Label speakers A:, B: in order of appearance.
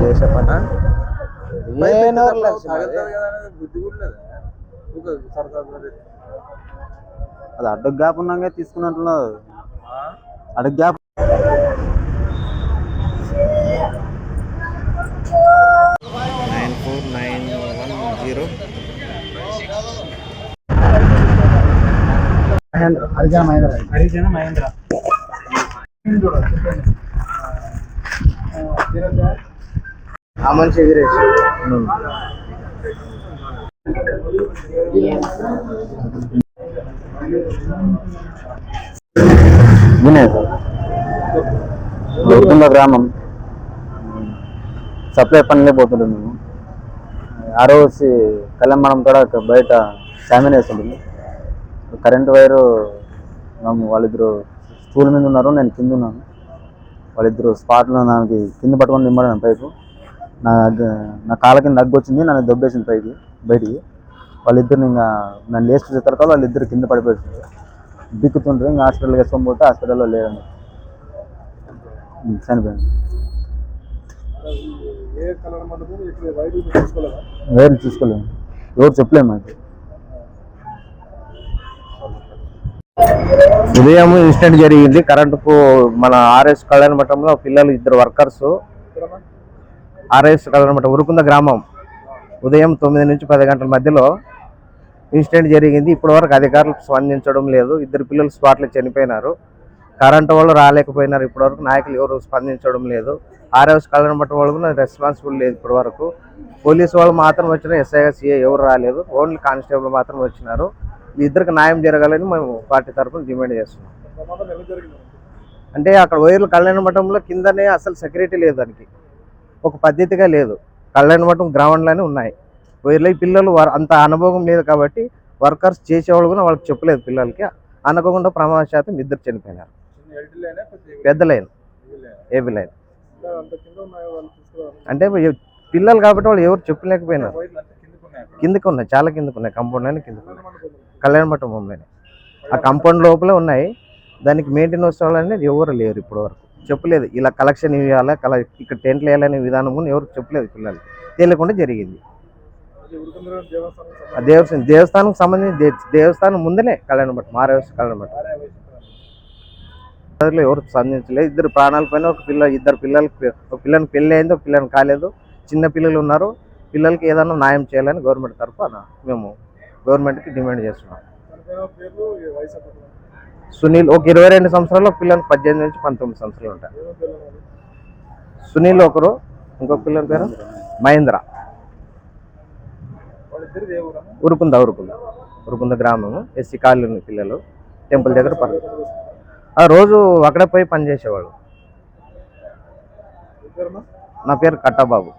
A: చేసే పని అది అడ్డు గ్యాప్ ఉన్నాక తీసుకున్నట్లు అడ్డు గ్యాప్ 949110
B: హరిజన మహేంద్ర
A: ఆ మనిషి ఎగిరేసి ఉరుకుంద గ్రామం సప్లై పనిలే పోతుండే మేము ఆరోసి కళ్యాణం కూడా బయట శామిన్ వేస్తుంటుంది కరెంట్ వైరు వాళ్ళిద్దరు స్టూల్ మీద ఉన్నారు, నేను కింద ఉన్నాను. వాళ్ళిద్దరు స్పాట్లో నాకు కింద పట్టుకొని నిమ్మడాను పైపు నా కాళ్ళ కింద దగ్గు వచ్చింది, నన్ను దొబ్బేసింది పైకి బయటికి. వాళ్ళిద్దరిని ఇంకా నన్ను లేచి చూసేసరికి వాళ్ళిద్దరు కింద పడిపోతుంది దిక్కుతుంటారు. ఇంకా హాస్పిటల్కి వేసుకొని పోతే హాస్పిటల్లో లేదండి, చనిపోయింది. వేరు చూసుకోలేము, ఎవరు చెప్పలేము. అది ఉదయం ఇన్సిడెంట్ జరిగింది కరెంటుకు. మన ఆర్ఎస్ కళ్యాణ మఠంలో పిల్లలు ఇద్దరు వర్కర్స్, ఆర్ఎస్ కళ్యాణ మఠం ఉరుకుంద గ్రామం, ఉదయం 9 నుంచి 10 గంటల మధ్యలో ఇన్సిడెంట్ జరిగింది. ఇప్పటి వరకు అధికారులు స్పందించడం లేదు. ఇద్దరు పిల్లలు స్పాట్లో చనిపోయినారు. కరెంటు వాళ్ళు రాలేకపోయినారు. ఇప్పటివరకు నాయకులు ఎవరు స్పందించడం లేదు. ఆర్ఎస్ కళ్యాణ మఠం వాళ్ళు కూడా రెస్పాన్సిబుల్ లేదు. ఇప్పటి వరకు పోలీసు వాళ్ళు మాత్రం వచ్చిన ఎస్ఐ సిఐ ఎవరు రాలేదు, ఓన్లీ కానిస్టేబుల్ మాత్రం వచ్చినారు. ఈ ఇద్దరికి న్యాయం జరగాలని మేము పార్టీ తరఫున డిమాండ్ చేస్తున్నాం. అంటే అక్కడ వైర్లు కళ్యాణ మఠంలో కిందనే అసలు సెక్యూరిటీ లేదు, దానికి ఒక పద్ధతిగా లేదు. కళ్యాణ మఠం గ్రౌండ్లోనే ఉన్నాయి వైర్లు. పిల్లలు అంత అనుభవం లేదు కాబట్టి వర్కర్స్ చేసేవాళ్ళు కూడా వాళ్ళకి చెప్పలేదు పిల్లలకి. అనుకోకుండా ప్రమాదశాతం ఇద్దరు చనిపోయినారు. పెద్ద లైన్, ఏబీ లైన్ అంటే పిల్లలు కాబట్టి వాళ్ళు ఎవరు చెప్పలేకపోయినారు. కిందకు ఉన్నాయి, చాలా కిందకు ఉన్నాయి, కాంపౌండ్ లైన్ కిందకు ఉన్నాయి. కళ్యాణ మండపంలోనే ఆ కాంపౌండ్ లోపల ఉన్నాయి. దానికి మెయింటెనెన్స్ అనేది ఎవరు లేరు ఇప్పటి వరకు. చెప్పలేదు ఇలా కలెక్షన్ ఇవ్వాలా, ఇక్కడ టెంట్లు వేయాలనే విధానం కూడా ఎవరు చెప్పలేదు. పిల్లలకి తెలియకుండా జరిగింది. దేవస్థానం సంబంధించి దేవస్థానం ముందనే కళ్యాణ మఠం, ఆర్ఎస్ కళ్యాణ మఠం ఎవరు స్పందించలేదు. ఇద్దరు ప్రాణాల పైన ఇద్దరు పిల్లలకి, ఒక పిల్లని పెళ్ళి అయింది, ఒక పిల్లని కాలేదు. చిన్న పిల్లలు ఉన్నారు. పిల్లలకి ఏదైనా న్యాయం చేయాలని గవర్నమెంట్ తరఫున మేము గవర్నమెంట్కి డిమాండ్ చేస్తున్నాం. సునీల్ ఒక 22 సంవత్సరాలు, ఒక పిల్లలు 18 నుంచి 19 సంవత్సరాలు ఉంటాయి. సునీల్ ఒకరు, ఇంకొక పిల్లల పేరు మహేంద్ర. ఉరుకుంద గ్రామము, ఎస్సీ కాలనీ పిల్లలు, టెంపుల్ దగ్గర రోజు అక్కడే పోయి పనిచేసేవాళ్ళు. నా పేరు కట్టబాబు.